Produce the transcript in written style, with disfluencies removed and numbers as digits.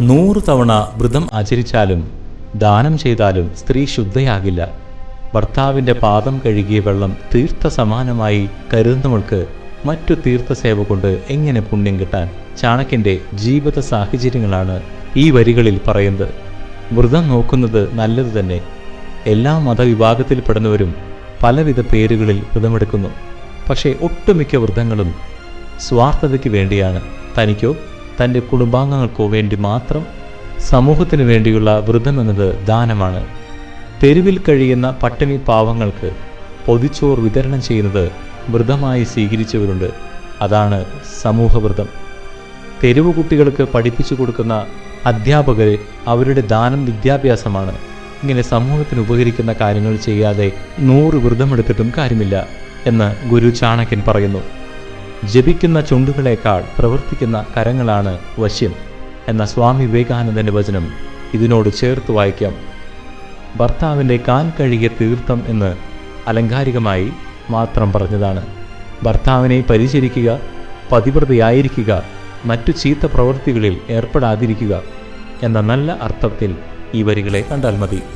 100 തവണ വ്രതം ആചരിച്ചാലും ദാനം ചെയ്താലും സ്ത്രീ ശുദ്ധയാകില്ല. ഭർത്താവിൻ്റെ പാദം കഴുകിയ വെള്ളം തീർത്ഥ സമാനമായി കരുതുന്നവൾക്ക് മറ്റു തീർത്ഥസേവ കൊണ്ട് എങ്ങനെ പുണ്യം കിട്ടാൻ? ചാണക്യൻ്റെ ജീവിത സാഹചര്യങ്ങളാണ് ഈ വരികളിൽ പറയുന്നത്. വ്രതം നോക്കുന്നത് നല്ലത് തന്നെ. എല്ലാ മതവിഭാഗത്തിൽപ്പെടുന്നവരും പലവിധ പേരുകളിൽ വ്രതമെടുക്കുന്നു. പക്ഷേ ഒട്ടുമിക്ക വ്രതങ്ങളും സ്വാർത്ഥതയ്ക്ക് വേണ്ടിയാണ്. തനിക്കോ തൻ്റെ കുടുംബാംഗങ്ങൾക്കോ വേണ്ടി മാത്രം. സമൂഹത്തിന് വേണ്ടിയുള്ള വ്രതം എന്നത് ദാനമാണ്. തെരുവിൽ കഴിയുന്ന പട്ടിണി പാവങ്ങൾക്ക് പൊതിച്ചോർ വിതരണം ചെയ്യുന്നത് വ്രതമായി സ്വീകരിച്ചവരുണ്ട്. അതാണ് സമൂഹവ്രതം. തെരുവ് കുട്ടികൾക്ക് പഠിപ്പിച്ചു കൊടുക്കുന്ന അധ്യാപകരെ അവരുടെ ദാനം വിദ്യാഭ്യാസമാണ്. ഇങ്ങനെ സമൂഹത്തിന് ഉപകരിക്കുന്ന കാര്യങ്ങൾ ചെയ്യാതെ 100 വ്രതമെടുത്തിട്ടും കാര്യമില്ല എന്ന് ഗുരു ചാണക്യൻ പറയുന്നു. ജപിക്കുന്ന ചുണ്ടുകളേക്കാൾ പ്രവർത്തിക്കുന്ന കരങ്ങളാണ് വശ്യം എന്ന സ്വാമി വിവേകാനന്ദൻ്റെ വചനം ഇതിനോട് ചേർത്ത് വായിക്കാം. ഭർത്താവിൻ്റെ കാൽ കഴുകിയ തീർത്ഥം എന്ന് അലങ്കാരികമായി മാത്രം പറഞ്ഞതാണ്. ഭർത്താവിനെ പരിചരിക്കുക, പതിവ്രതയായിരിക്കുക, മറ്റു ചീത്ത പ്രവൃത്തികളിൽ ഏർപ്പെടാതിരിക്കുക എന്ന നല്ല അർത്ഥത്തിൽ ഈ വരികളെ കണ്ടാൽ മതി.